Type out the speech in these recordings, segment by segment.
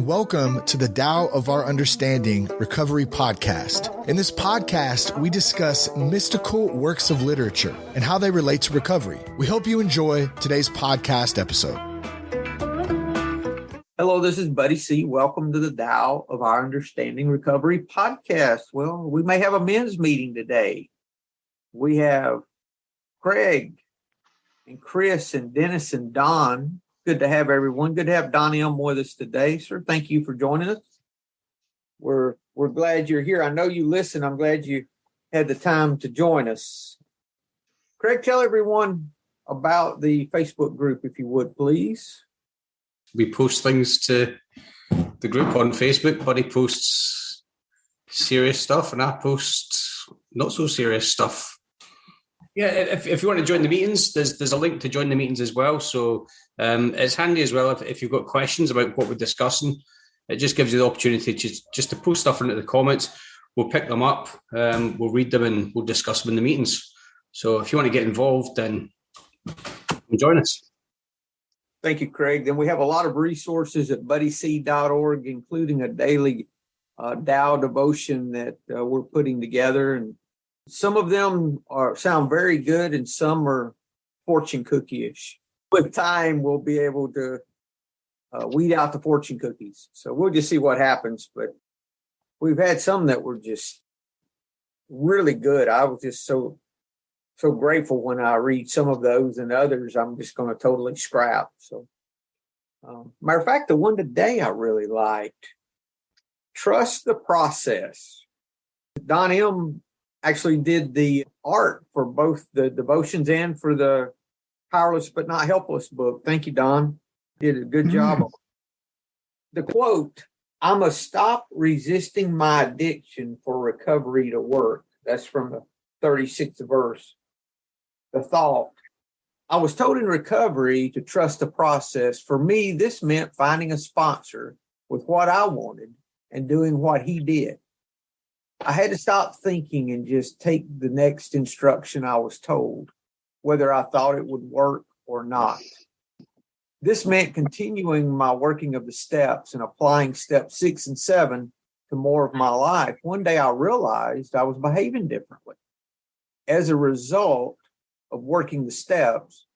and welcome to the Tao of Our Understanding Recovery Podcast. In this podcast, we discuss mystical works of literature and how they relate to recovery. We hope you enjoy today's podcast episode. Hello, this is Buddy C. Welcome to the Tao of Our Understanding Recovery Podcast. Well, we may have a men's meeting today. We have Craig and Chris and Dennis and Don. Good to have everyone. Good to have Don M. with us today, sir. Thank you for joining us. We're glad you're here. I know you listen. I'm glad you had the time to join us. Craig, tell everyone about the Facebook group, if you would, please. We post things to the group on Facebook. Buddy posts serious stuff, and I post not so serious stuff. Yeah, if you want to join the meetings, there's a link to join the meetings as well. So it's handy as well if you've got questions about what we're discussing. It just gives you the opportunity just to post stuff into the comments. We'll pick them up, we'll read them, and we'll discuss them in the meetings. So if you want to get involved, then join us. Thank you, Craig. Then we have a lot of resources at buddyc.org, including a daily Tao devotion that we're putting together. And some of them sound very good, and some are fortune cookie-ish. With time, we'll be able to weed out the fortune cookies. So we'll just see what happens. But we've had some that were just really good. I was just so grateful when I read some of those, and others I'm just going to totally scrap. So, matter of fact, the one today I really liked. Trust the process. Don M. actually did the art for both the devotions and for the Powerless But Not Helpless book. Thank you, Don. Did a good job. The quote, "I must stop resisting my addiction for recovery to work." That's from the 36th verse. The thought, "I was told in recovery to trust the process. For me, this meant finding a sponsor with what I wanted and doing what he did. I had to stop thinking and just take the next instruction I was told, whether I thought it would work or not. This meant continuing my working of the steps and applying steps 6 and 7 to more of my life. One day I realized I was behaving differently. As a result of working the steps,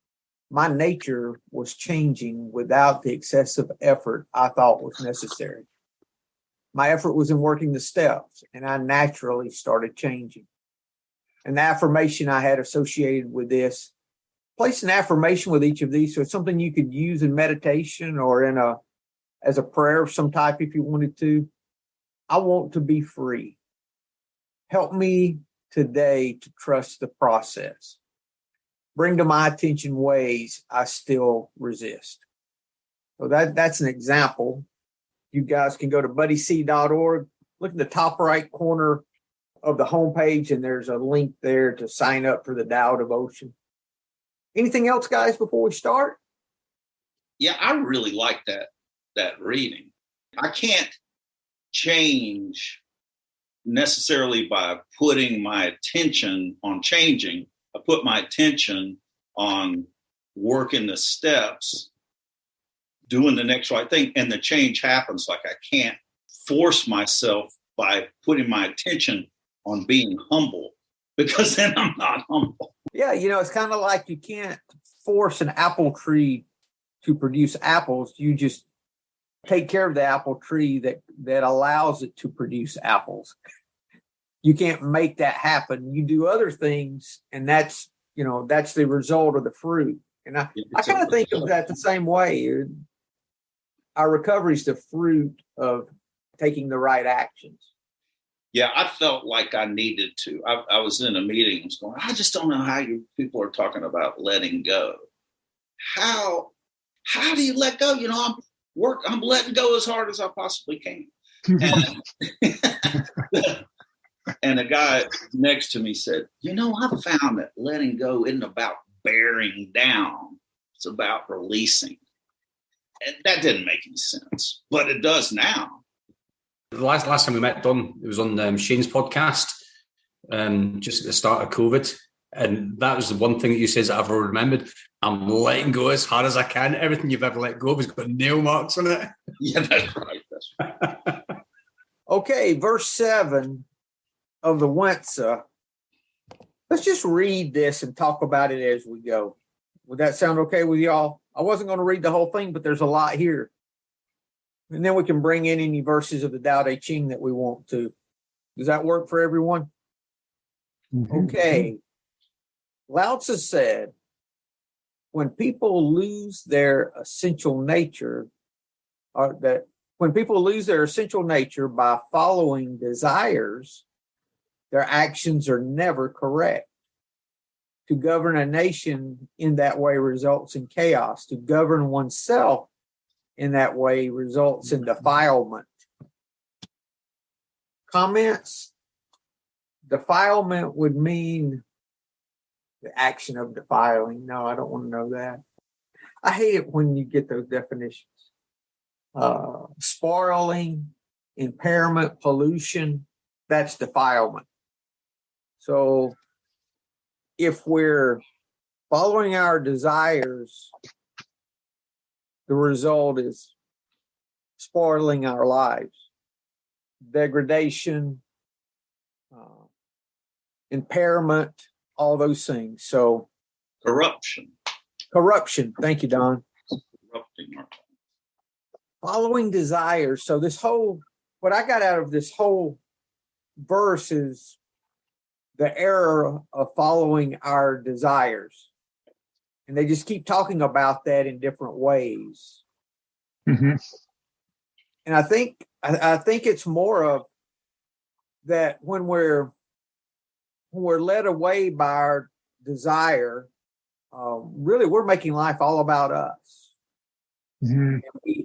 my nature was changing without the excessive effort I thought was necessary. My effort was in working the steps, and I naturally started changing." And the affirmation I had associated with this, place an affirmation with each of these. So it's something you could use in meditation or as a prayer of some type if you wanted to. I want to be free. Help me today to trust the process. Bring to my attention ways I still resist. So that's an example. You guys can go to buddyc.org, look at the top right corner of the homepage, and there's a link there to sign up for the Tao devotion. Anything else, guys, before we start? Yeah, I really like that reading. I can't change necessarily by putting my attention on changing. I put my attention on working the steps, doing the next right thing, and the change happens. Like I can't force myself by putting my attention on being humble, because then I'm not humble. Yeah, it's kind of like you can't force an apple tree to produce apples. You just take care of the apple tree that allows it to produce apples. You can't make that happen. You do other things, and that's the result of the fruit. And I kind of think of that the same way. Our recovery is the fruit of taking the right actions. Yeah, I felt like I needed to. I was in a meeting and was going, I just don't know how you people are talking about letting go. How do you let go? I'm letting go as hard as I possibly can. And the guy next to me said, I found that letting go isn't about bearing down. It's about releasing. And that didn't make any sense, but it does now. The last time we met, Don, it was on Shane's podcast, just at the start of COVID. And that was the one thing that you said that I've remembered. I'm letting go as hard as I can. Everything you've ever let go of has got nail marks on it. Yeah, that's right. Okay, verse 7 of the Wen-Tzu. Let's just read this and talk about it as we go. Would that sound okay with y'all? I wasn't going to read the whole thing, but there's a lot here. And then we can bring in any verses of the Tao Te Ching that we want to. Does that work for everyone? Mm-hmm. Okay. Lao Tzu said, when people lose their essential nature, when people lose their essential nature by following desires, their actions are never correct. To govern a nation in that way results in chaos. To govern oneself in that way results in defilement. Comments? Defilement would mean the action of defiling. No, I don't want to know that. I hate it when you get those definitions. Spoiling, impairment, pollution, that's defilement. So if we're following our desires, the result is spoiling our lives, degradation, impairment, all those things. So corruption. Thank you, Don. Corrupting our lives. Following desires. So what I got out of this whole verse is the error of following our desires. And they just keep talking about that in different ways. Mm-hmm. And I think it's more of that when we're led away by our desire, really we're making life all about us. Mm-hmm.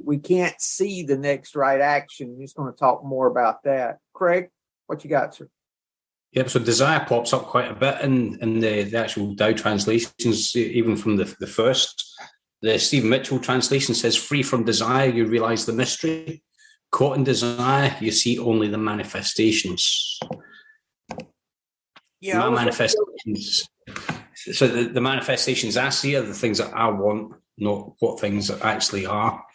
We can't see the next right action. He's going to talk more about that. Craig, what you got, sir? Yep, so desire pops up quite a bit in the actual Tao translations, even from the first. The Stephen Mitchell translation says, free from desire, you realize the mystery. Caught in desire, you see only the manifestations. Yeah, manifestations. So the manifestations I see are the things that I want, not what things actually are.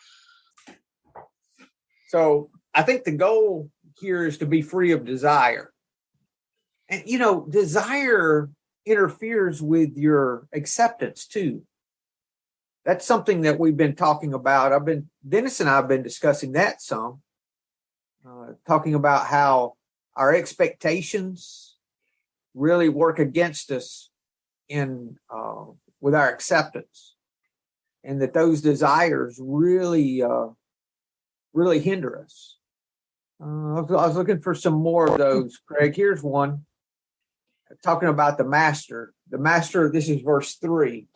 So I think the goal here is to be free of desire. And, desire interferes with your acceptance, too. That's something that we've been talking about. Dennis and I have been discussing that some, talking about how our expectations really work against us with our acceptance, and that those desires really hinder us. I was looking for some more of those, Craig. Here's one. Talking about the master. The master, this is verse 3.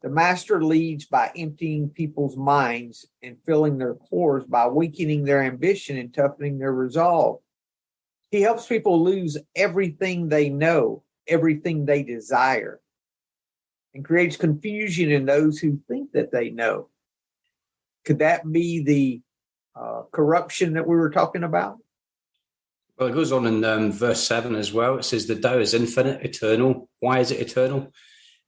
The master leads by emptying people's minds and filling their cores, by weakening their ambition and toughening their resolve. He helps people lose everything they know, everything they desire, and creates confusion in those who think that they know. Could that be the corruption that we were talking about? Well, it goes on in verse 7 as well. It says, the Tao is infinite, eternal. Why is it eternal?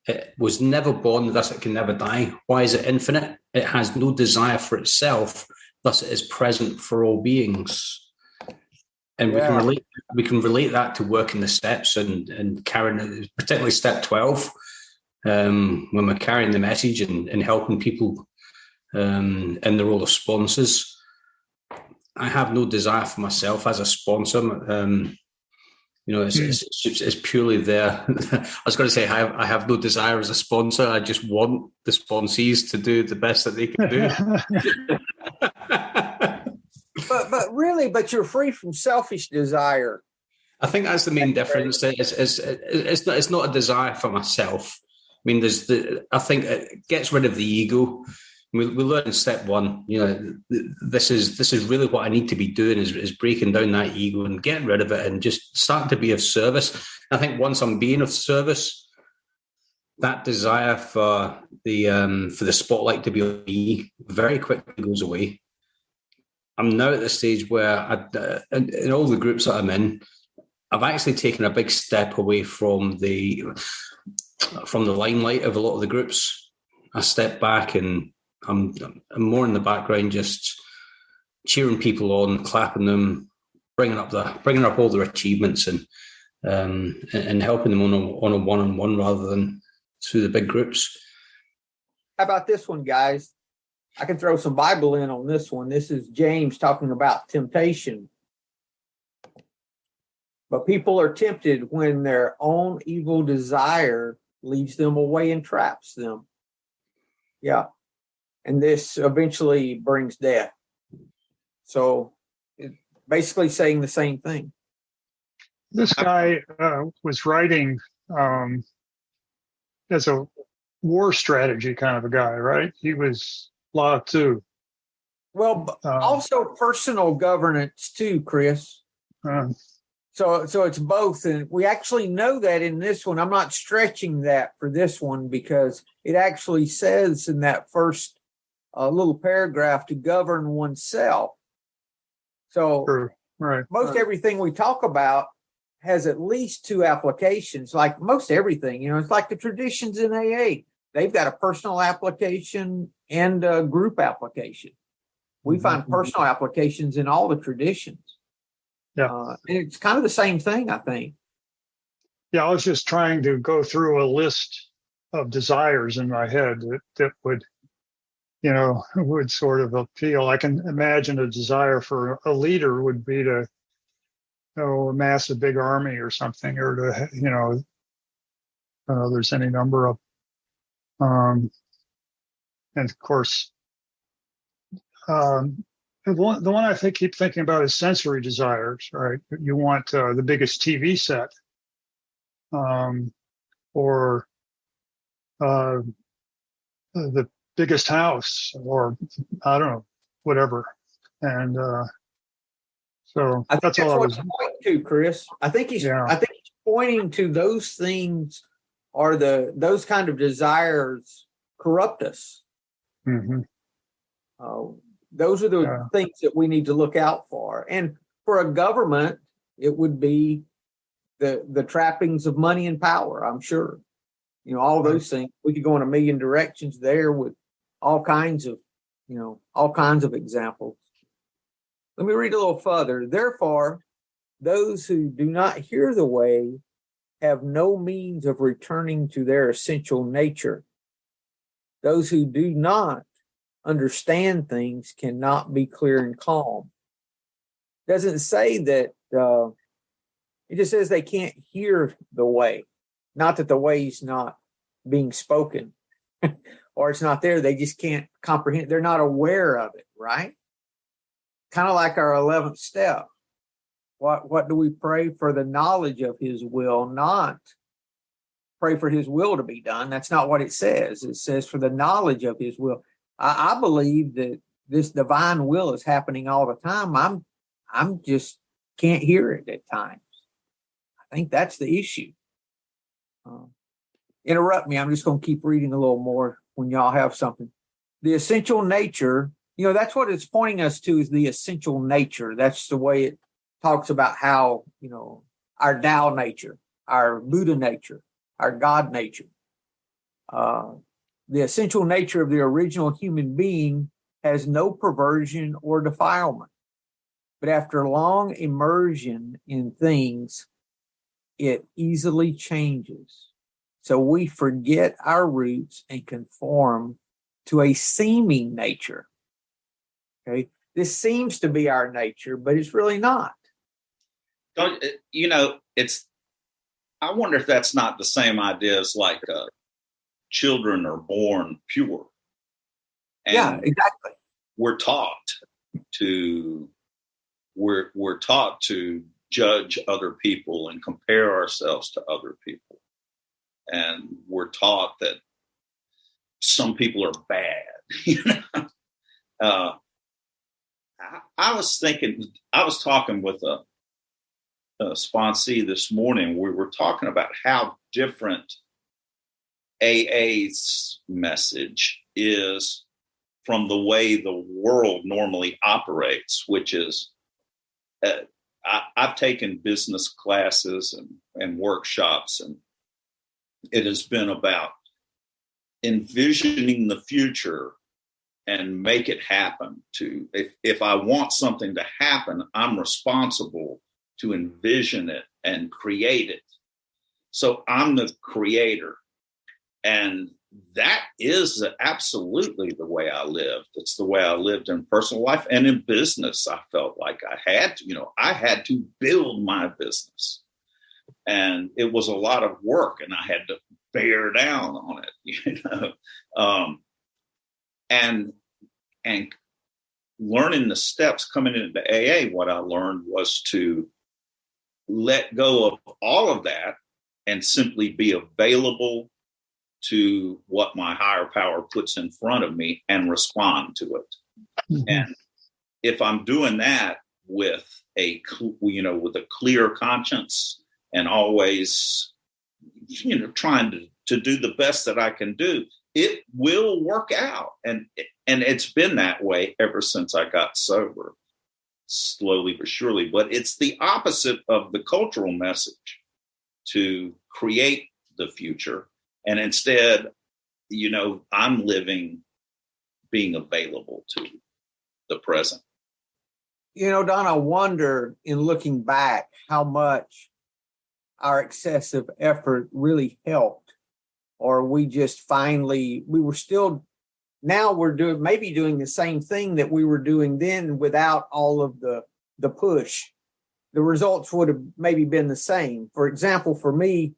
It was never born, thus it can never die. Why is it infinite? It has no desire for itself, thus it is present for all beings. And we can relate that to working the steps and carrying, particularly step 12, when we're carrying the message and helping people in the role of sponsors. I have no desire for myself as a sponsor. It's purely there. I was going to say I have no desire as a sponsor. I just want the sponsees to do the best that they can do. but you're free from selfish desire. I think that's the main difference. It's not a desire for myself. I mean, I think it gets rid of the ego. We learn in step 1, this is really what I need to be doing is breaking down that ego and getting rid of it and just starting to be of service. I think once I'm being of service, that desire for the spotlight to be on me very quickly goes away. I'm now at the stage where in all the groups that I'm in, I've actually taken a big step away from the limelight of a lot of the groups. I step back and I'm more in the background, just cheering people on, clapping them, bringing up all their achievements, and helping them on a one-on-one rather than through the big groups. How about this one, guys? I can throw some Bible in on this one. This is James talking about temptation. But people are tempted when their own evil desire leads them away and traps them. Yeah. And this eventually brings death. So it's basically saying the same thing. This guy was writing as a war strategy kind of a guy, right? He was Lao-Tzu. Well, also personal governance too, Chris. So it's both. And we actually know that in this one. I'm not stretching that for this one because it actually says in that first little paragraph to govern oneself. So Sure. Right. Most everything we talk about has at least two applications, like most everything. It's like the traditions in AA. They've got a personal application and a group application. We find personal applications in all the traditions. Yeah. And it's kind of the same thing, I think. Yeah, I was just trying to go through a list of desires in my head that would, would sort of appeal. I can imagine a desire for a leader would be to, amass a big army or something, or to, I don't know, there's any number of, and of course, the one I keep thinking about is sensory desires, right? You want the biggest TV set, or the biggest house, or I don't know, whatever. And so that's all I was pointing to, Chris. I think he's pointing to those things, are those kind of desires corrupt us. Mm-hmm. Those are the things that we need to look out for. And for a government, it would be the trappings of money and power, I'm sure. All those things. We could go in a million directions there with all kinds of examples. Let me read a little further. Therefore, those who do not hear the way have no means of returning to their essential nature. Those who do not understand things cannot be clear and calm. It doesn't say that, it just says they can't hear the way. Not that the way's not being spoken or it's not there. They just can't comprehend. They're not aware of it, right? Kind of like our 11th step. What do we pray? For the knowledge of his will, not pray for his will to be done. That's not what it says. It says for the knowledge of his will. I believe that this divine will is happening all the time. I'm just can't hear it at times. I think that's the issue. Interrupt me. I'm just going to keep reading a little more when y'all have something. The essential nature, that's what it's pointing us to, is the essential nature. That's the way it talks about how, our Tao nature, our Buddha nature, our God nature. The essential nature of the original human being has no perversion or defilement. But after long immersion in things, it easily changes. So we forget our roots and conform to a seeming nature. Okay. This seems to be our nature, but it's really not. I wonder if that's not the same idea as like children are born pure. And yeah, exactly. We're taught to judge other people and compare ourselves to other people. And we're taught that some people are bad. I was talking with a sponsee this morning. We were talking about how different AA's message is from the way the world normally operates, which is I've taken business classes and workshops, and it has been about envisioning the future and make it happen. If I want something to happen, I'm responsible to envision it and create it. So I'm the creator. And that is absolutely the way I lived. It's the way I lived in personal life and in business. I felt like I had to build my business. And it was a lot of work, and I had to bear down on it, and learning the steps coming into AA, what I learned was to let go of all of that and simply be available to what my higher power puts in front of me and respond to it. Mm-hmm. And if I'm doing that with a clear conscience and always, trying to do the best that I can do, it will work out. And it's been that way ever since I got sober, slowly but surely. But it's the opposite of the cultural message to create the future. And instead, I'm being available to the present. Don, I wonder, in looking back, how much our excessive effort really helped, or we just now we're doing the same thing that we were doing then without all of the push. The results would have maybe been the same. For example, for me,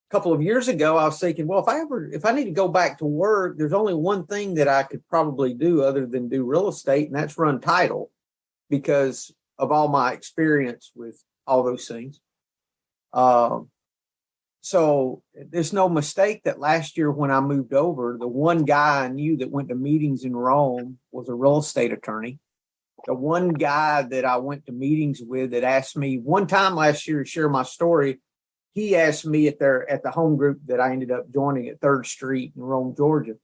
a couple of years ago, I was thinking, well, if I need to go back to work, there's only one thing that I could probably do other than do real estate, and that's run title, because of all my experience with all those things. So there's no mistake that last year when I moved over, the one guy I knew that went to meetings in Rome was a real estate attorney. The one guy that I went to meetings with that asked me one time last year to share my story, he asked me at the home group that I ended up joining at 3rd Street in Rome, Georgia.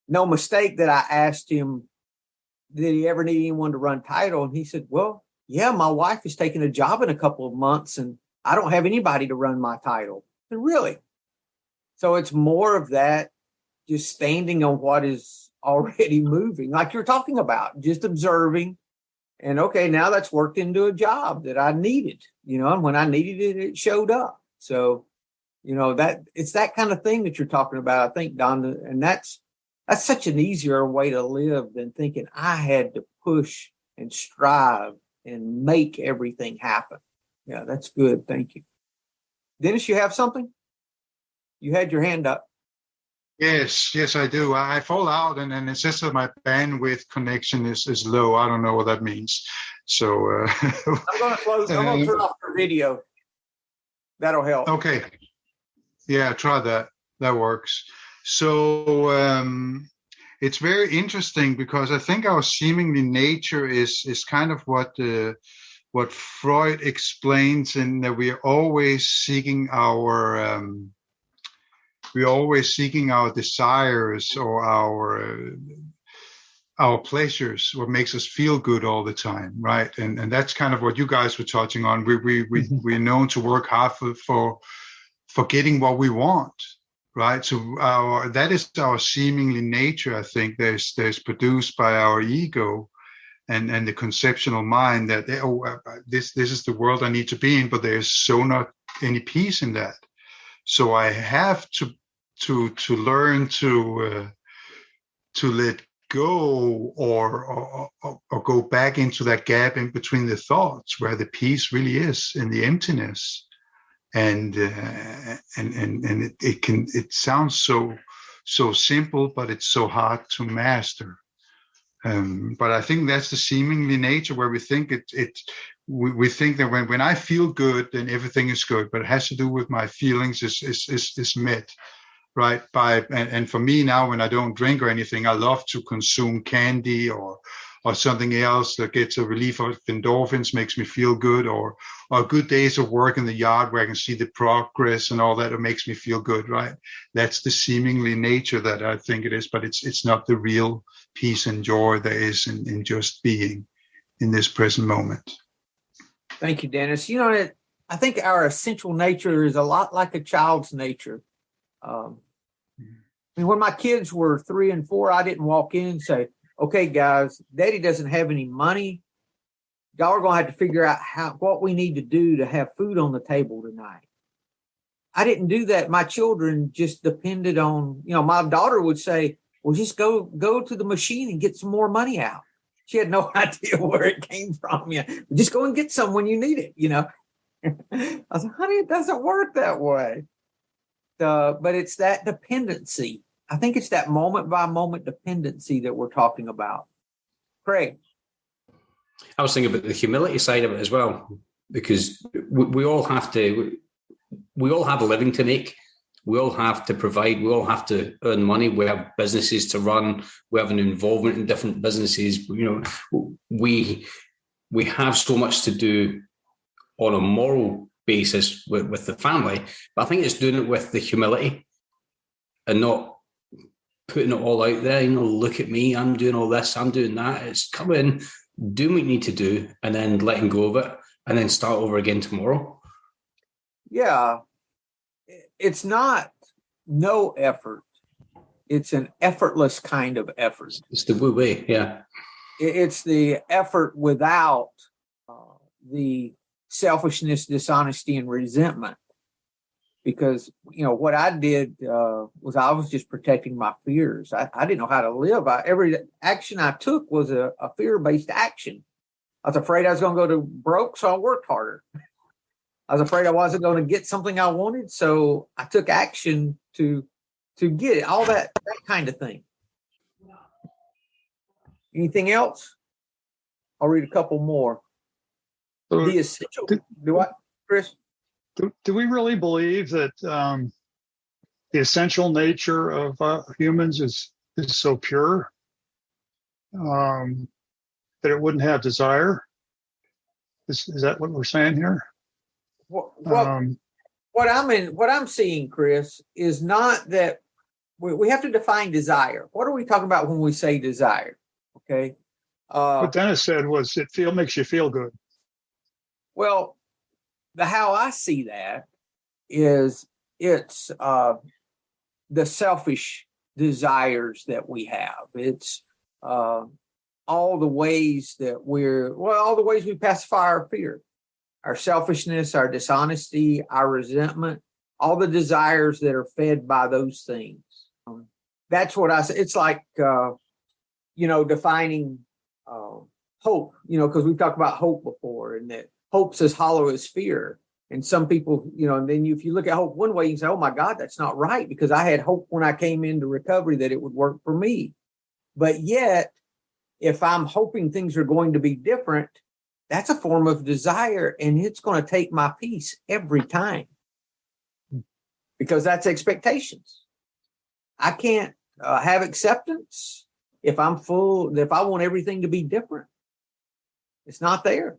No mistake that I asked him, did he ever need anyone to run title? And he said, well, yeah, my wife is taking a job in a couple of months and I don't have anybody to run my title. And really? So it's more of that, just standing on what is already moving, like you're talking about, just observing. And okay, now that's worked into a job that I needed, and when I needed it, it showed up. So, that it's that kind of thing that you're talking about, I think, Don, and that's such an easier way to live than thinking I had to push and strive and make everything happen. Yeah, that's good. Thank you. Dennis, you have something? You had your hand up. Yes, I do. I fall out, and it says that my bandwidth connection is low. I don't know what that means. So I'm going to turn off your video. That'll help. Okay. Yeah, try that. That works. So it's very interesting because I think our seemingly nature is kind of what Freud explains, in that we are always seeking our desires or our pleasures, what makes us feel good all the time, right? And that's kind of what you guys were touching on. We're known to work hard for getting what we want, right? So that is our seemingly nature. I think there's produced by our ego and the conceptual mind that this is the world I need to be in, but there's so not any peace in that. So I have to learn to let go or go back into that gap in between the thoughts where the peace really is in the emptiness. And it sounds so simple, but it's so hard to master. But I think that's the seemingly nature where we think we think that when I feel good, then everything is good, but it has to do with my feelings is met, right? And for me now, when I don't drink or anything, I love to consume candy or something else that gets a relief of endorphins, makes me feel good, or good days of work in the yard where I can see the progress and all that. It makes me feel good, right? That's the seemingly nature that I think it is, but it's not the real peace and joy there is in just being in this present moment. Thank you, Dennis. I think our essential nature is a lot like a child's nature. I mean, when my kids were 3 and 4, I didn't walk in and say, okay, guys, Daddy doesn't have any money. Y'all are going to have to figure out what we need to do to have food on the table tonight. I didn't do that. My children just depended on, my daughter would say, well, just go to the machine and get some more money out. She had no idea where it came from. Just go and get some when you need it, I was like, honey, it doesn't work that way. But it's that dependency. I think it's that moment by moment dependency that we're talking about. Craig. I was thinking about the humility side of it as well, because we all have a living to make. We all have to provide. We all have to earn money. We have businesses to run. We have an involvement in different businesses. We have so much to do on a moral basis with the family. But I think it's doing it with the humility and not putting it all out there. Look at me. I'm doing all this. I'm doing that. It's come in, do what you need to do, and then letting go of it, and then start over again tomorrow. Yeah. It's not no effort. It's an effortless kind of effort. It's the Wu Wei, yeah. It's the effort without the selfishness, dishonesty, and resentment. Because, what I did was I was just protecting my fears. I didn't know how to live. Every action I took was a fear-based action. I was afraid I was going to go to broke, so I worked harder. I was afraid I wasn't going to get something I wanted, so I took action to get it. All that kind of thing. Anything else? I'll read a couple more. The essential. Do what, Chris? Do we really believe that the essential nature of humans is so pure that it wouldn't have desire? Is that what we're saying here? What I'm seeing, Chris, is not that we have to define desire. What are we talking about when we say desire? Okay. What Dennis said was makes you feel good. Well, how I see that is it's the selfish desires that we have. It's all the ways we pacify our fear. Our selfishness, our dishonesty, our resentment, all the desires that are fed by those things. That's what I say. It's like, defining hope, because we've talked about hope before, and that hope's as hollow as fear. And some people, and then if you look at hope one way, you can say, oh my God, that's not right, because I had hope when I came into recovery that it would work for me. But yet, if I'm hoping things are going to be different, that's a form of desire, and it's going to take my peace every time, because that's expectations. I can't have acceptance if I want everything to be different. It's not there.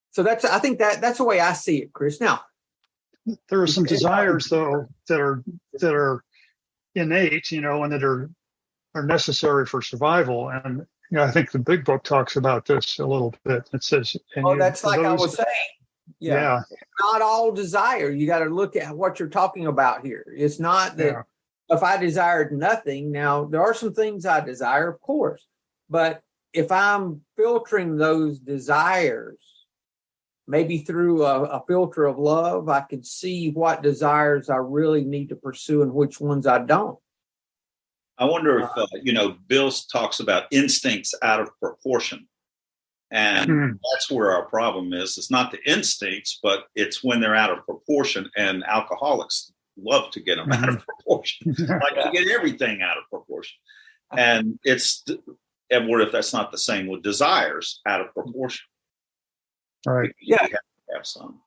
So I think that's the way I see it, Chris. Now, there are some desires though that are innate, and that are necessary for survival. And I think the big book talks about this a little bit. It says, that's like I was saying. Yeah. Not all desire. You got to look at what you're talking about here. It's not that if I desired nothing. Now, there are some things I desire, of course, but if I'm filtering those desires, maybe through a filter of love, I can see what desires I really need to pursue and which ones I don't. I wonder if, Bill talks about instincts out of proportion. And that's where our problem is. It's not the instincts, but it's when they're out of proportion. And alcoholics love to get them out of proportion. Like to get everything out of proportion. And what if that's not the same with desires out of proportion? Right. Yeah. You have to have some.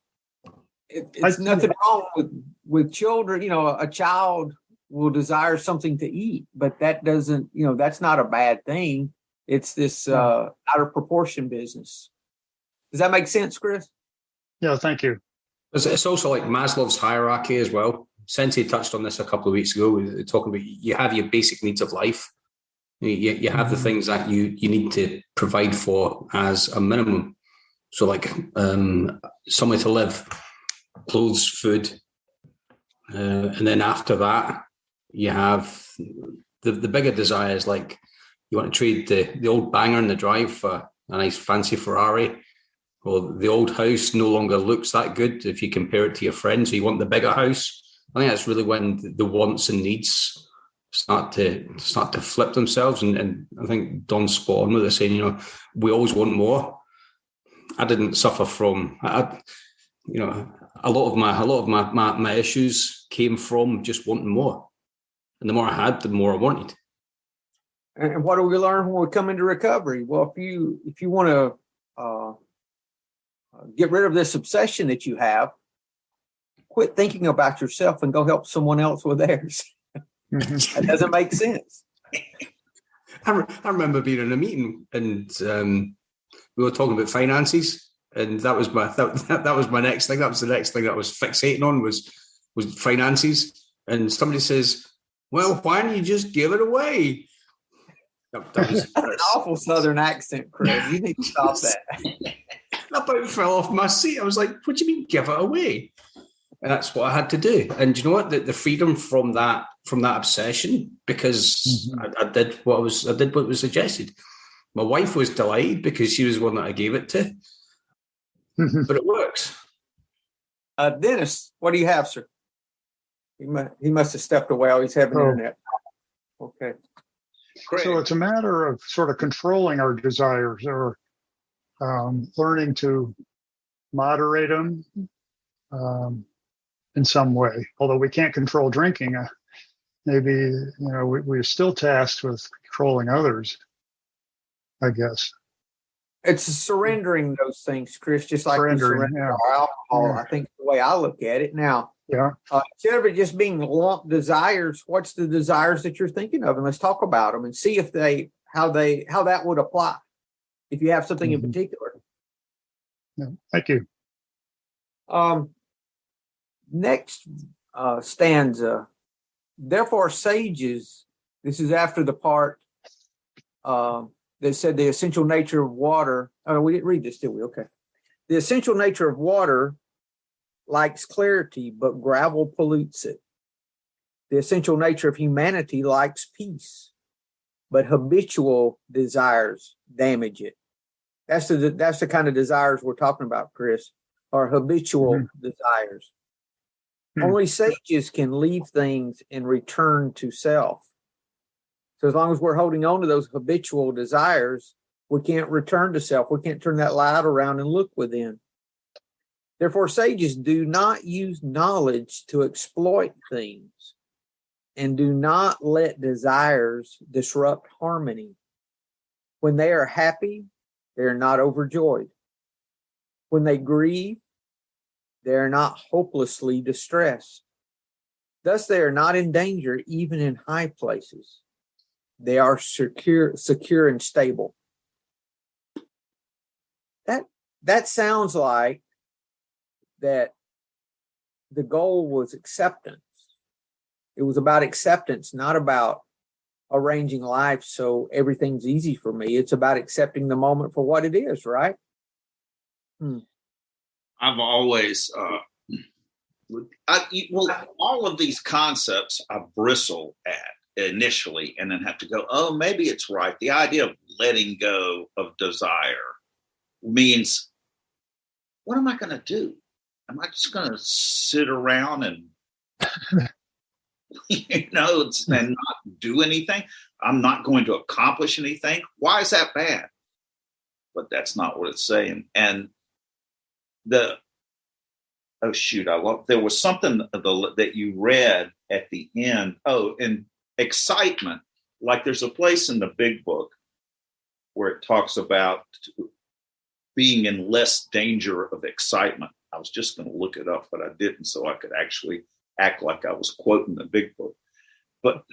It's nothing wrong with children. A child will desire something to eat, but that doesn't, that's not a bad thing. It's this out of proportion business. Does that make sense, Chris? Yeah, thank you. It's also like Maslow's hierarchy as well. Sensei touched on this a couple of weeks ago, talking about you have your basic needs of life. You have the things that you need to provide for as a minimum. So like somewhere to live, clothes, food. And then after that, you have the bigger desires, like you want to trade the old banger in the drive for a nice fancy Ferrari, or the old house no longer looks that good if you compare it to your friend, so you want the bigger house. I think that's really when the wants and needs start to flip themselves. And I think Don's spot on with it, saying, we always want more. I didn't suffer from, a lot of my issues came from just wanting more. And the more I had, the more I wanted. And what do we learn when we come into recovery? Well, if you want to get rid of this obsession that you have, quit thinking about yourself and go help someone else with theirs. That doesn't make sense. I remember being in a meeting and we were talking about finances, and that was my next thing. That was the next thing that I was fixating on was finances. And somebody says, "Well, why don't you just give it away?" That's an awful Southern accent, Craig. You need to stop that. I about fell off my seat. I was like, "What do you mean, give it away?" And that's what I had to do. And you know what? The freedom from that obsession, because I did what was suggested. My wife was delighted because she was the one that I gave it to. But it works. Dennis, what do you have, sir? He must have stepped away. He's having internet. Okay. Great. So it's a matter of sort of controlling our desires, or learning to moderate them in some way. Although we can't control drinking, maybe we're still tasked with controlling others, I guess. It's surrendering those things, Chris, just like we surrender our alcohol. I think the way I look at it now. Yeah. Instead of it just being lump desires, what's the desires that you're thinking of? And let's talk about them and see if how that would apply if you have something in particular. Yeah. Thank you. Next stanza. Therefore, sages, this is after the part that said the essential nature of water. Oh, we didn't read this, did we? Okay. The essential nature of water likes clarity, but gravel pollutes it. The essential nature of humanity likes peace, but habitual desires damage it. That's the kind of desires we're talking about, Chris, are habitual desires. Only sages can leave things and return to self. So as long as we're holding on to those habitual desires, we can't return to self. We can't turn that light around and look within. Therefore, sages do not use knowledge to exploit things, and do not let desires disrupt harmony. When they are happy, they are not overjoyed. When they grieve, they are not hopelessly distressed. Thus, they are not in danger even in high places. They are secure and stable. That sounds like that the goal was acceptance. It was about acceptance, not about arranging life so everything's easy for me. It's about accepting the moment for what it is, right? I've always, all of these concepts I bristle at initially and then have to go, oh, maybe it's right. The idea of letting go of desire means, what am I going to do? Am I just going to sit around and, and not do anything? I'm not going to accomplish anything. Why is that bad? But that's not what it's saying. And there was something that you read at the end. Oh, and excitement. Like there's a place in the big book where it talks about being in less danger of excitement. I was just going to look it up, but I didn't, so I could actually act like I was quoting the big book. But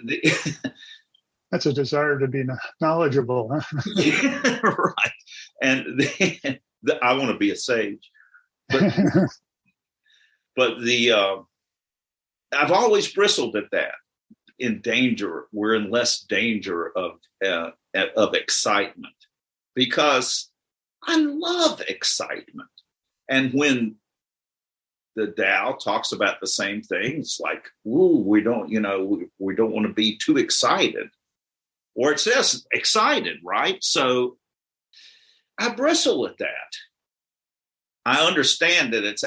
that's a desire to be knowledgeable, huh? Yeah, right. And I want to be a sage. But I've always bristled at that. In danger, we're in less danger of excitement, because I love excitement. And when the Tao talks about the same thing. It's like, ooh, we don't want to be too excited. Or it says excited, right? So I bristle with that. I understand that it's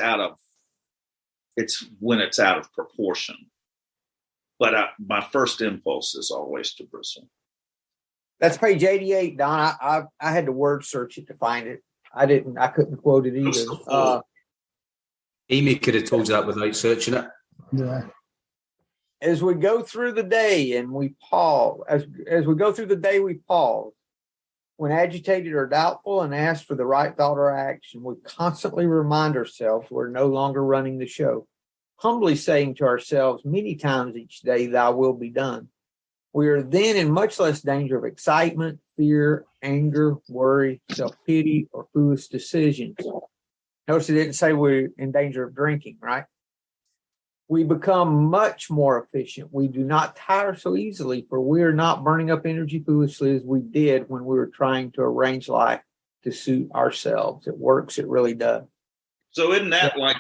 when it's out of proportion. But my first impulse is always to bristle. That's page 88, Don. I had to word search it to find it. I couldn't quote it either. Amy could have told you that without searching it. Yeah. As we go through the day and we pause, as we go through the day, we pause. When agitated or doubtful and ask for the right thought or action, we constantly remind ourselves we're no longer running the show, humbly saying to ourselves many times each day, thy will be done. We are then in much less danger of excitement, fear, anger, worry, self-pity, or foolish decisions. Notice it didn't say we're in danger of drinking, right? We become much more efficient. We do not tire so easily, for we are not burning up energy foolishly as we did when we were trying to arrange life to suit ourselves. It works. It really does. So isn't that like,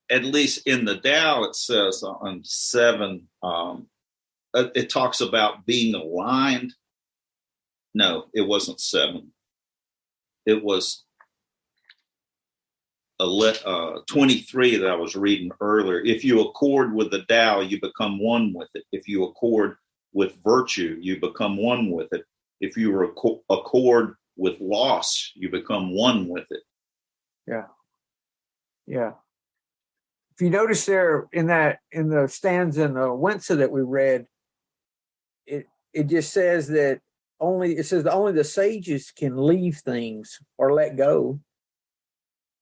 at least in the Tao, it says on 7, it talks about being aligned. No, it wasn't 7. It was 23 that I was reading earlier. If you accord with the Tao, you become one with it. If you accord with virtue, you become one with it. If you accord with loss, you become one with it. Yeah. Yeah. If you notice there in the stanza in the Wen-Tzu that we read, it just says that only the sages can leave things or let go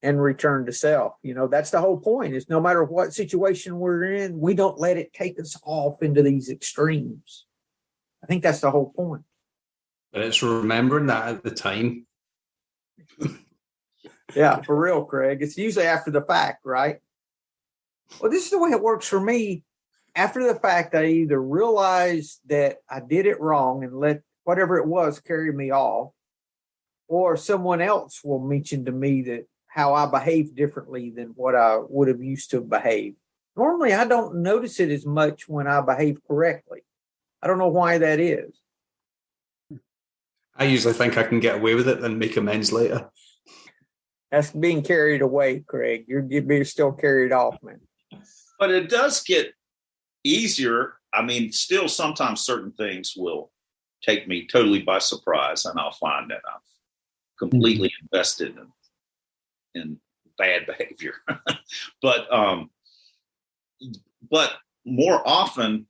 and return to self. That's the whole point, is no matter what situation we're in, we don't let it take us off into these extremes. I think that's the whole point. But it's remembering that at the time. Yeah, for real, Craig. It's usually after the fact, right? Well, this is the way it works for me. After the fact, I either realize that I did it wrong and let whatever it was carry me off, or someone else will mention to me that how I behave differently than what I would have used to behave. Normally, I don't notice it as much when I behave correctly. I don't know why that is. I usually think I can get away with it and make amends later. That's being carried away, Craig. You're still carried off, man. But it does get easier. I mean, still sometimes certain things will take me totally by surprise, and I'll find that I've completely invested in bad behavior. But more often,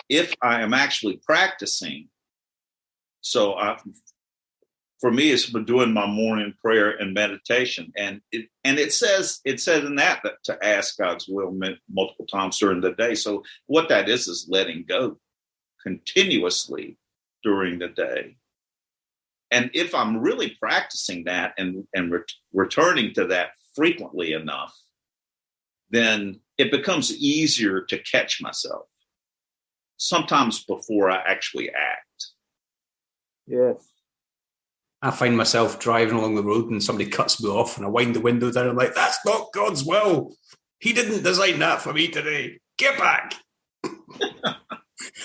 if I am actually practicing, for me, it's been doing my morning prayer and meditation, and it says in that to ask God's will multiple times during the day. So what that is letting go continuously during the day. And if I'm really practicing that and returning to that frequently enough, then it becomes easier to catch myself, sometimes before I actually act. Yes. I find myself driving along the road and somebody cuts me off and I wind the window down. I'm like, that's not God's will. He didn't design that for me today. Get back.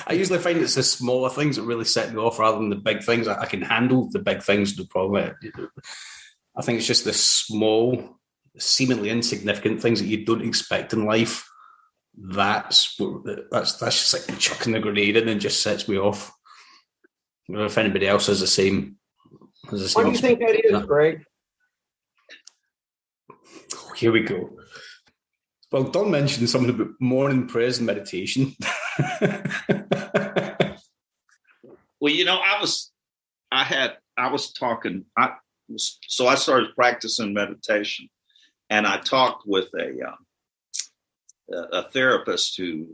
I usually find it's the smaller things that really set me off rather than the big things. I can handle the big things, no problem. I think it's just the small, seemingly insignificant things that you don't expect in life. That's just like chucking the grenade in and just sets me off. I don't know if anybody else has the same. What do you think that is, Greg? Oh, here we go. Well, Don mentioned something about morning prayers and meditation. Well, I started practicing meditation, and I talked with a therapist who's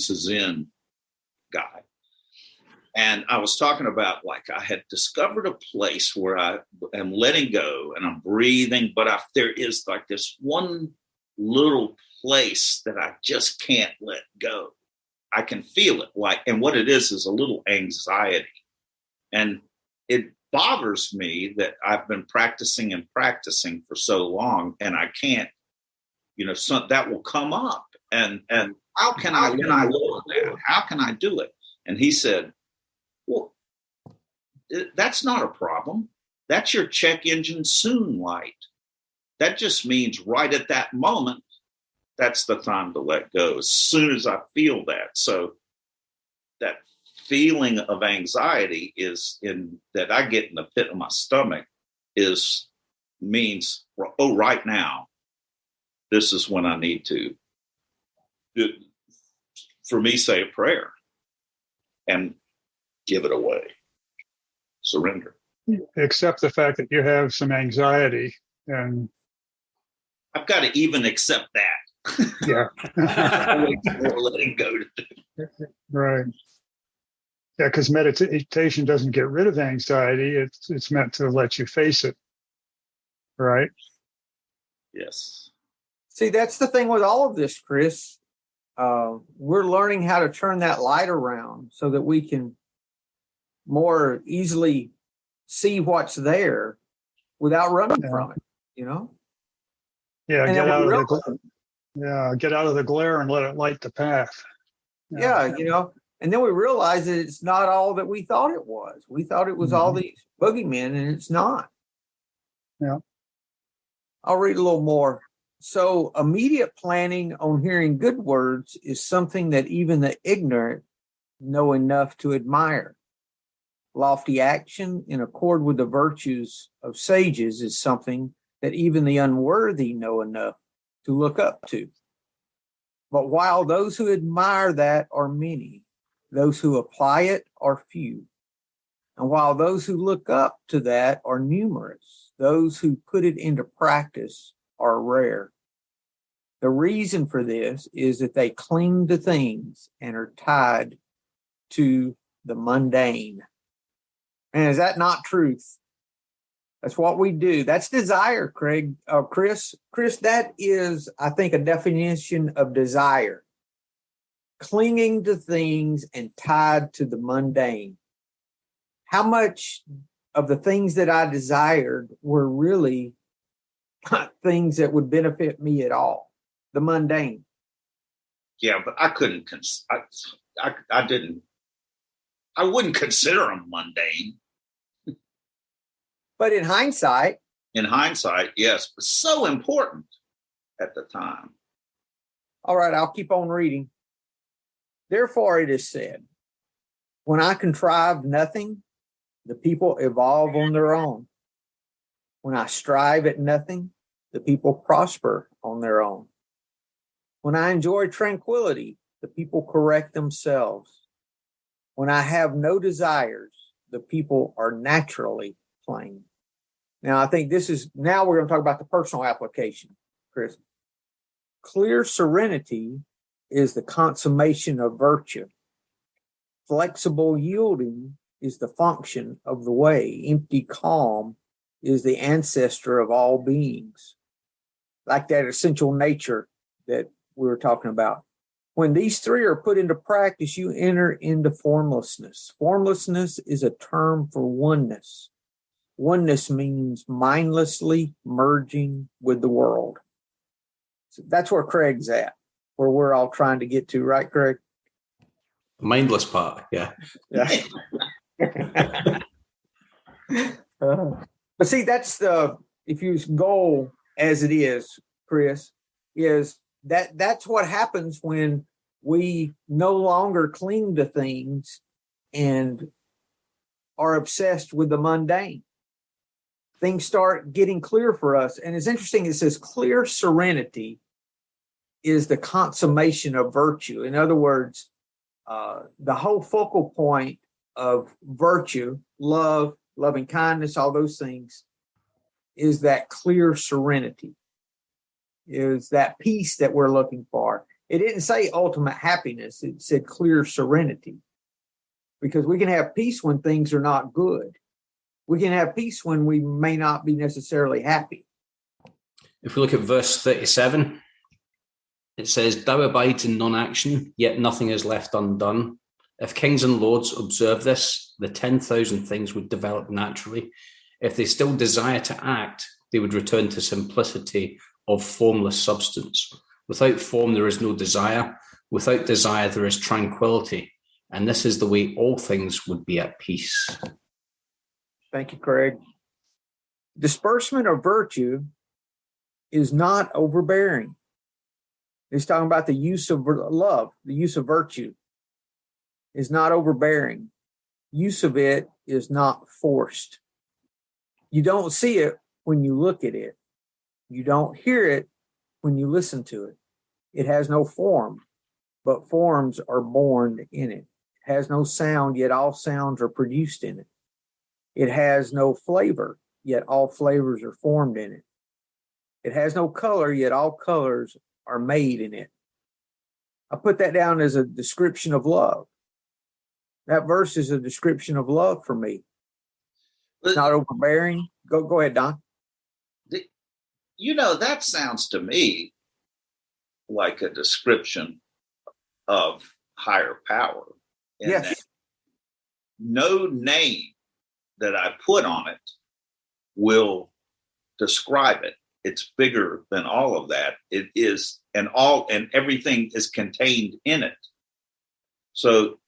a Zen guy. And I was talking about, like, I had discovered a place where I am letting go and I'm breathing, but there is like this one little place that I just can't let go. I can feel it, and what it is a little anxiety. And bothers me that I've been practicing for so long, and I can't, so that will come up. And how can I do that? How can I do it? And he said, well, that's not a problem. That's your check engine soon light. That just means right at that moment, that's the time to let go. As soon as I feel that. So that feeling of anxiety that I get in the pit of my stomach means, oh, right now, this is when I need to, for me, say a prayer and give it away. Surrender. Accept the fact that you have some anxiety, and I've got to even accept that. Yeah. Letting go to do. Right. Yeah, because meditation doesn't get rid of anxiety. It's meant to let you face it. Right? Yes. See, that's the thing with all of this, Chris. We're learning how to turn that light around so that we can more easily see what's there without running from it, Yeah, and get out of the glare and let it light the path. Yeah, and then we realize that it's not all that we thought it was. We thought it was all these boogeymen, and it's not. Yeah. I'll read a little more. So immediate planning on hearing good words is something that even the ignorant know enough to admire. Lofty action in accord with the virtues of sages is something that even the unworthy know enough to look up to. But while those who admire that are many, those who apply it are few. And while those who look up to that are numerous, those who put it into practice are rare. The reason for this is that they cling to things and are tied to the mundane. And is that not truth? That's what we do. That's desire, Chris. Chris, that is, I think, a definition of desire. Clinging to things and tied to the mundane. How much of the things that I desired were really not things that would benefit me at all? The mundane. Yeah, but I couldn't. I wouldn't consider them mundane. But in hindsight, yes, but so important at the time. All right, I'll keep on reading. Therefore, it is said, when I contrived nothing, the people evolve on their own. When I strive at nothing, the people prosper on their own. When I enjoy tranquility, the people correct themselves. When I have no desires, the people are naturally plain. Now, I think now we're going to talk about the personal application, Chris. Clear serenity is the consummation of virtue. Flexible yielding is the function of the way. Empty calm is the ancestor of all beings. Like that essential nature that we were talking about. When these three are put into practice, you enter into formlessness. Formlessness is a term for oneness. Oneness means mindlessly merging with the world. So that's where Craig's at, where we're all trying to get to, right, Craig? Mindless part, yeah. Yeah. But see, that's if you goal as it is, Chris, is that's what happens when we no longer cling to things and are obsessed with the mundane. Things start getting clear for us. And it's interesting, it says clear serenity is the consummation of virtue. In other words, the whole focal point of virtue, love, loving kindness, all those things, is that clear serenity, is that peace that we're looking for. It didn't say ultimate happiness. It said clear serenity, because we can have peace when things are not good. We can have peace when we may not be necessarily happy. If we look at verse 37, it says, thou abides in non-action, yet nothing is left undone. If kings and lords observe this, the 10,000 things would develop naturally. If they still desire to act, they would return to simplicity of formless substance. Without form, there is no desire. Without desire, there is tranquility. And this is the way all things would be at peace. Thank you, Craig. Disbursement of virtue is not overbearing. He's talking about the use of love, the use of virtue is not overbearing. Use of it is not forced. You don't see it when you look at it. You don't hear it when you listen to it. It has no form, but forms are born in it. It has no sound, yet all sounds are produced in it. It has no flavor, yet all flavors are formed in it. It has no color, yet all colors are made in it. I put that down as a description of love. That verse is a description of love for me. It's not overbearing. Go ahead, Don. That sounds to me like a description of higher power. Yes. No name that I put on it will describe it. It's bigger than all of that. It is, and everything is contained in it. So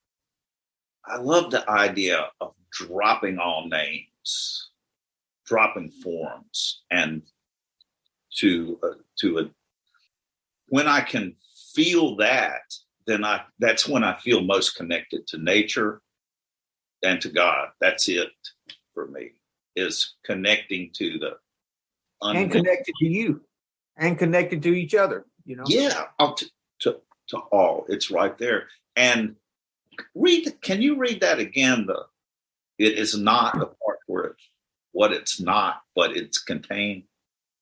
I love the idea of dropping all names, dropping forms, and when I can feel that, then that's when I feel most connected to nature and to God. That's it for me, is connecting to the and connected to you and connected to each other, Yeah, to all. It's right there. And can you read that again? It is not the part where it's what it's not, but it's contained.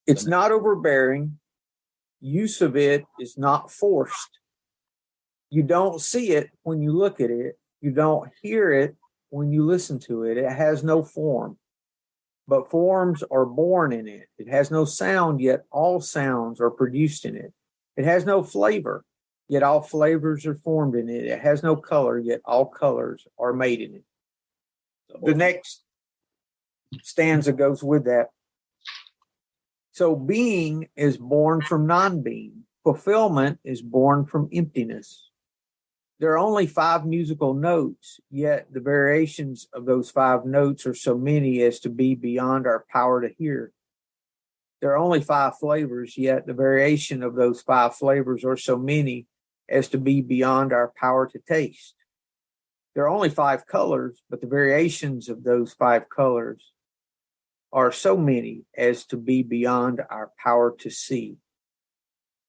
It's not overbearing. Use of it is not forced. You don't see it when you look at it. You don't hear it when you listen to it. It has no form, but forms are born in it. It has no sound, yet all sounds are produced in it. It has no flavor, yet all flavors are formed in it. It has no color, yet all colors are made in it. The next stanza goes with that. So being is born from non-being. Fulfillment is born from emptiness. There are only 5 musical notes, yet the variations of those 5 notes are so many as to be beyond our power to hear. There are only 5 flavors, yet the variation of those 5 flavors are so many as to be beyond our power to taste. There are only 5 colors, but the variations of those 5 colors are so many as to be beyond our power to see.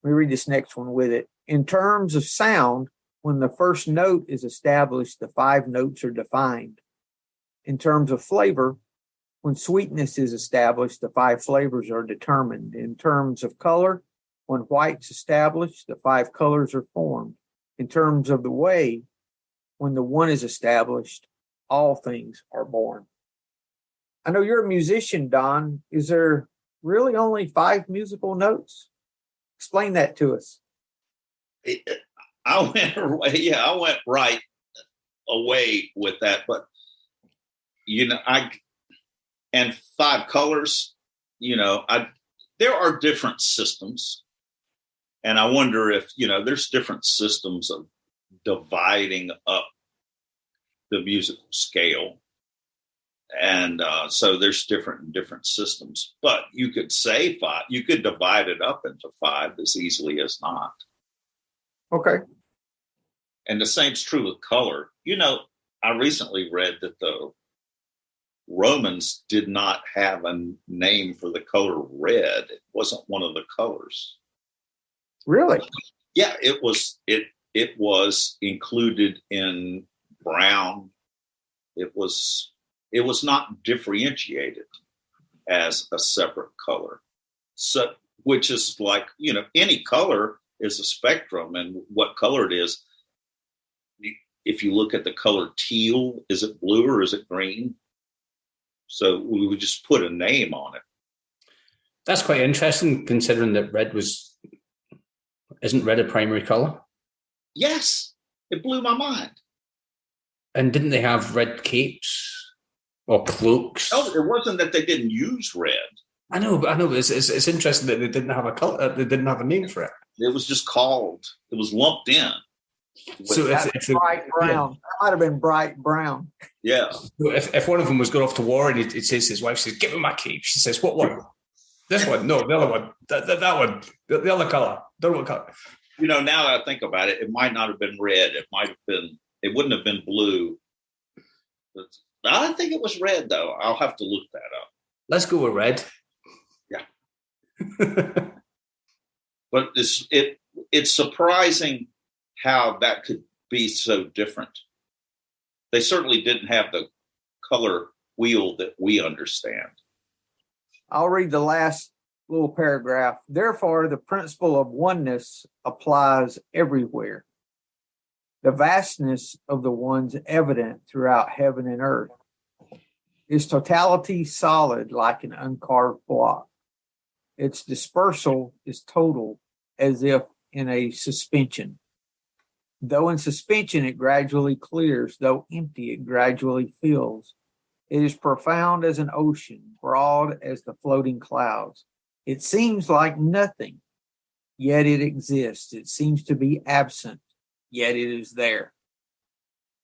Let me read this next one with it. In terms of sound, when the first note is established, the 5 notes are defined. In terms of flavor, when sweetness is established, the 5 flavors are determined. In terms of color, when white's established, the 5 colors are formed. In terms of the way, when the one is established, all things are born. I know you're a musician, Don. Is there really only 5 musical notes? Explain that to us. I went right away with that, but and 5 colors, there are different systems, and I wonder if there's different systems of dividing up the musical scale. And so there's different systems, but you could say 5. You could divide it up into 5 as easily as not. Okay. And the same's true with color. I recently read that the Romans did not have a name for the color red. It wasn't one of the colors. Really? Yeah, it was included in brown. It was not differentiated as a separate color. So, which is like, any color is a spectrum, and what color it is. If you look at the color teal, is it blue or is it green? So we would just put a name on it. That's quite interesting, considering that isn't red a primary color? Yes, it blew my mind. And didn't they have red capes or cloaks? No, it wasn't that they didn't use red. I know, but it's interesting that they didn't have a color. They didn't have a name for it. It was just called. It was lumped in. So if bright brown, that might have been bright brown. Yeah. So if one of them was going off to war and he says his wife says, "Give me my cape," she says, "What one? This one? No, the other one. That one. The other color. Don't know what color." Now that I think about it, it might not have been red. It might have been. It wouldn't have been blue. But I think it was red, though. I'll have to look that up. Let's go with red. Yeah. But it's surprising how that could be so different. They certainly didn't have the color wheel that we understand. I'll read the last little paragraph. Therefore, the principle of oneness applies everywhere. The vastness of the one's evident throughout heaven and earth. Its totality solid like an uncarved block. Its dispersal is total as if in a suspension. Though in suspension, it gradually clears. Though empty, it gradually fills. It is profound as an ocean, broad as the floating clouds. It seems like nothing, yet it exists. It seems to be absent, yet it is there.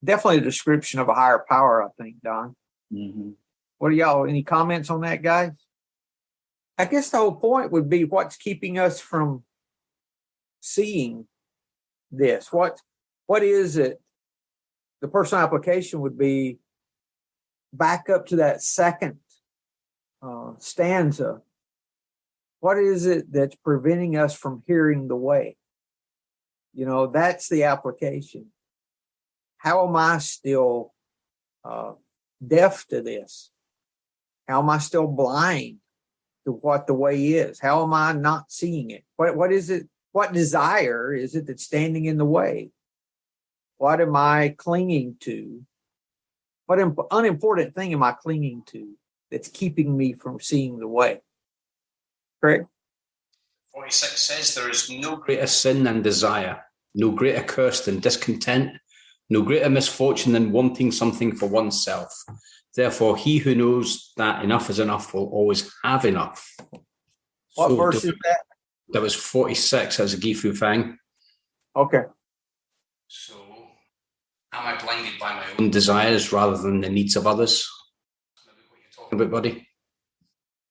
Definitely a description of a higher power, I think, Don. Mm-hmm. What are y'all, any comments on that, guys? I guess the whole point would be what's keeping us from seeing this. What is it? The personal application would be back up to that second stanza. What is it that's preventing us from hearing the way? That's the application. How am I still deaf to this? How am I still blind to what the way is? How am I not seeing it? What is it? What desire is it that's standing in the way? What am I clinging to? What unimportant thing am I clinging to that's keeping me from seeing the way? Correct? 46 says there is no greater sin than desire, no greater curse than discontent, no greater misfortune than wanting something for oneself. Therefore, he who knows that enough is enough will always have enough. What verse is that? That was 46 as a Gifu Fang. Okay. So, am I blinded by my own desires rather than the needs of others? Maybe what you're talking about, buddy.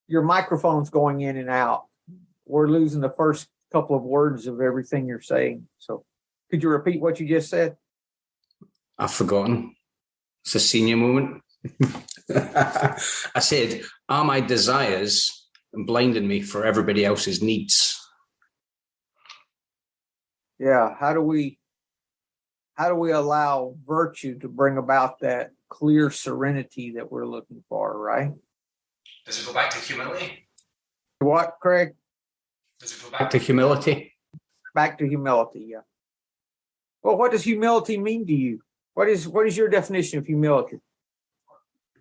Your microphone's going in and out. We're losing the first couple of words of everything you're saying. So, could you repeat what you just said? I've forgotten. It's a senior moment. I said, are my desires blinding me for everybody else's needs? Yeah. How do we allow virtue to bring about that clear serenity that we're looking for, right? Does it go back to humility? What, Craig? Does it go back to humility? Back to humility, yeah. Well, what does humility mean to you? What is your definition of humility?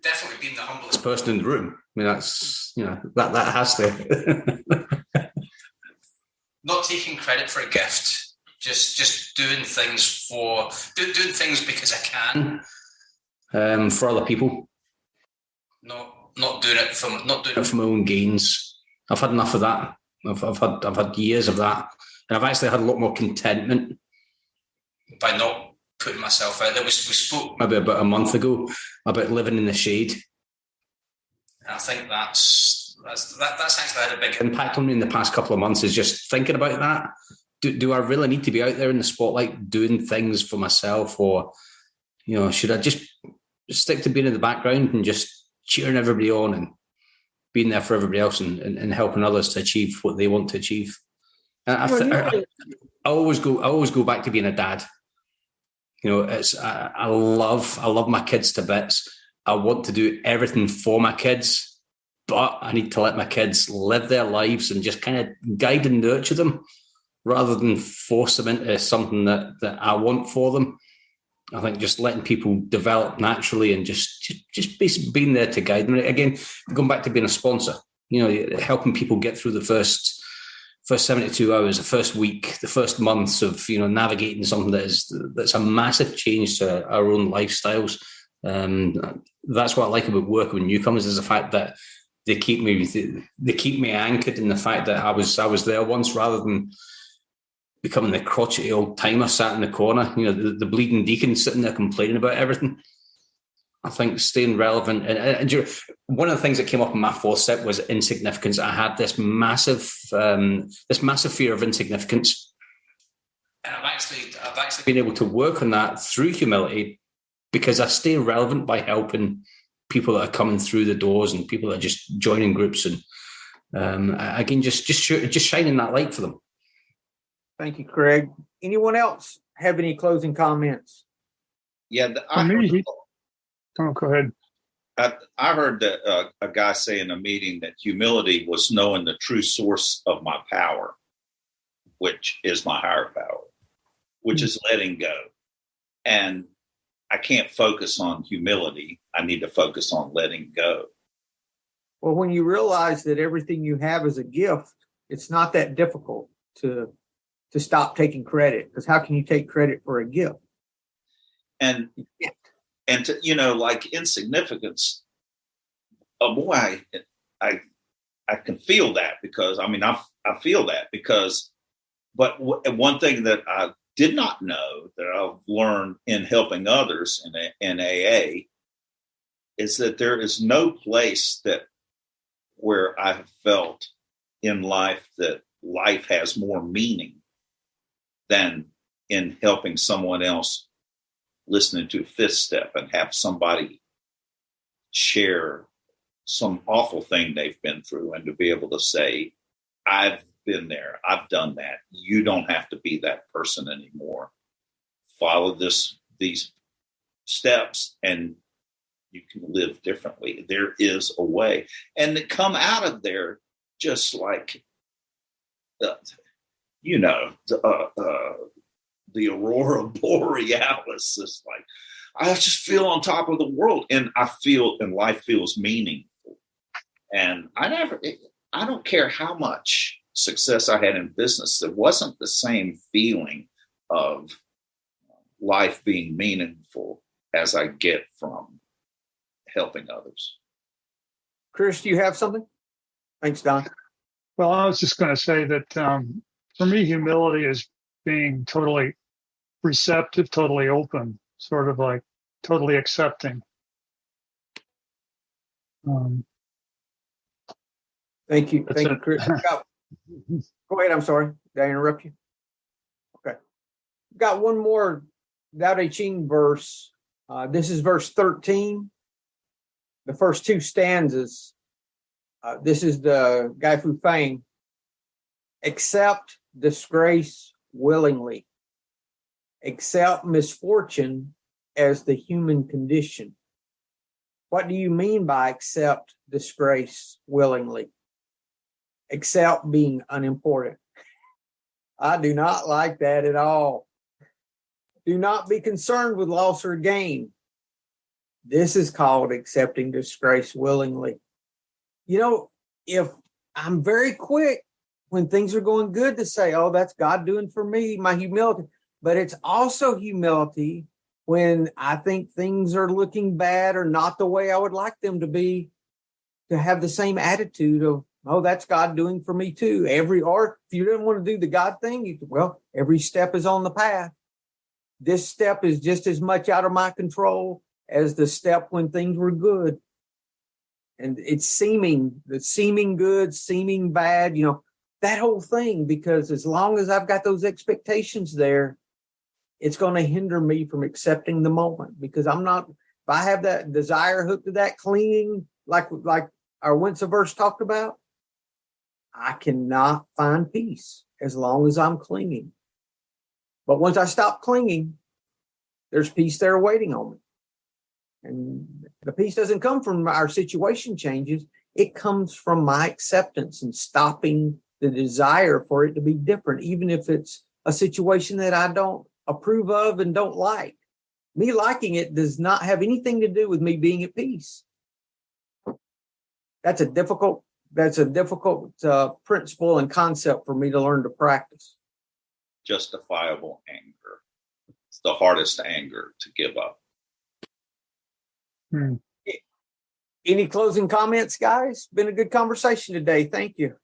Definitely being the humblest person in the room. I mean, that's, that has to. Not taking credit for a gift. Just doing things doing things because I can, for other people. Not doing it for my own gains. I've had enough of that. I've had years of that, and I've actually had a lot more contentment by not putting myself out there. We spoke maybe about a month ago about living in the shade, and I think that's actually had a big impact on me in the past couple of months. Is just thinking about that. Do I really need to be out there in the spotlight doing things for myself, or should I just stick to being in the background and just cheering everybody on and being there for everybody else and helping others to achieve what they want to achieve? I always go back to being a dad. I love my kids to bits. I want to do everything for my kids, but I need to let my kids live their lives and just kind of guide and nurture them rather than force them into something that I want for them. I think just letting people develop naturally and just being there to guide them. Again, going back to being a sponsor, helping people get through the first 72 hours, the first week, the first months of, navigating something that's a massive change to our own lifestyles. That's what I like about working with newcomers, is the fact that they keep me anchored in the fact that I was there once, rather than becoming the crotchety old timer sat in the corner, the bleeding deacon sitting there complaining about everything. I think staying relevant, and one of the things that came up in my fourth step was insignificance. I had this massive fear of insignificance, and I've actually been able to work on that through humility, because I stay relevant by helping people that are coming through the doors and people that are just joining groups, and again, just shining that light for them. Thank you, Craig. Anyone else have any closing comments? Yeah, go ahead. I heard that a guy say in a meeting that humility was knowing the true source of my power, which is my higher power, which is letting go. And I can't focus on humility. I need to focus on letting go. Well, when you realize that everything you have is a gift, it's not that difficult to stop taking credit, because how can you take credit for a gift? And to, like insignificance, boy, I can feel that, because I feel that because, but one thing that I did not know that I've learned in helping others in AA is that there is no place where I have felt in life that life has more meaning than in helping someone else listening to a fifth step and have somebody share some awful thing they've been through, and to be able to say, I've been there, I've done that. You don't have to be that person anymore. Follow these steps and you can live differently. There is a way. And to come out of there just like, the aurora borealis. It's like, I just feel on top of the world, and life feels meaningful. And I don't care how much success I had in business, there wasn't the same feeling of life being meaningful as I get from helping others. Chris, do you have something? Thanks, Don. Well, I was just going to say that for me, humility is being totally receptive, totally open, sort of like totally accepting. Thank you. Thank you, Chris. Go ahead. I'm sorry. Did I interrupt you? Okay. Got one more Tao Te Ching verse. This is verse 13. The first two stanzas. This is the Gai Fu Fang. Accept disgrace willingly. Accept misfortune as the human condition. What do you mean by accept disgrace willingly? Accept being unimportant. I do not like that at all. Do not be concerned with loss or gain. This is called accepting disgrace willingly. If I'm very quick when things are going good to say, oh, that's God doing for me, my humility. But it's also humility when I think things are looking bad or not the way I would like them to be, to have the same attitude of, oh, that's God doing for me too. Or if you didn't want to do the God thing, every step is on the path. This step is just as much out of my control as the step when things were good. And it's seeming good, seeming bad, that whole thing, because as long as I've got those expectations there, it's going to hinder me from accepting the moment, because if I have that desire hooked to that clinging, like our Wen-Tzu verse talked about, I cannot find peace as long as I'm clinging. But once I stop clinging, there's peace there waiting on me. And the peace doesn't come from our situation changes. It comes from my acceptance and stopping the desire for it to be different, even if it's a situation that I don't approve of and don't like. Me liking it does not have anything to do with me being at peace. That's a difficult that's a difficult principle and concept for me to learn to practice. Justifiable anger. It's the hardest anger to give up. Any closing comments, guys? Been a good conversation today. Thank you.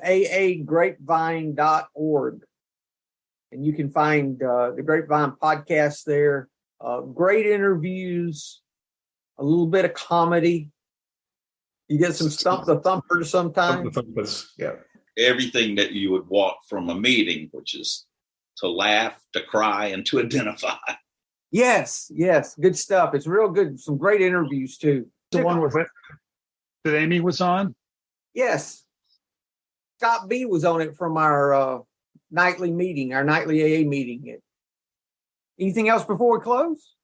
aagrapevine.org. And you can find the Grapevine podcast there. Great interviews, a little bit of comedy. You get some Stump the Thumper sometimes. Yeah. Everything that you would want from a meeting, which is to laugh, to cry, and to identify. Yes. Good stuff. It's real good. Some great interviews, too. The one with it that Amy was on? Yes. Scott B was on it from our nightly meeting, our nightly AA meeting. Anything else before we close?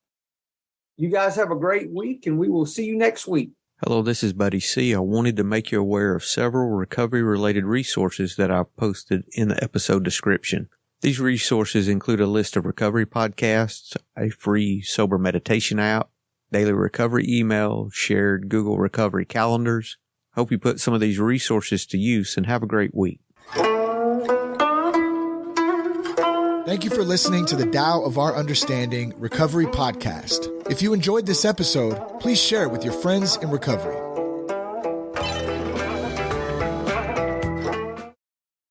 You guys have a great week, and we will see you next week. Hello, this is Buddy C. I wanted to make you aware of several recovery-related resources that I've posted in the episode description. These resources include a list of recovery podcasts, a free sober meditation app, daily recovery email, shared Google recovery calendars. Hope you put some of these resources to use and have a great week. Thank you for listening to the Tao of Our Understanding Recovery Podcast. If you enjoyed this episode, please share it with your friends in recovery.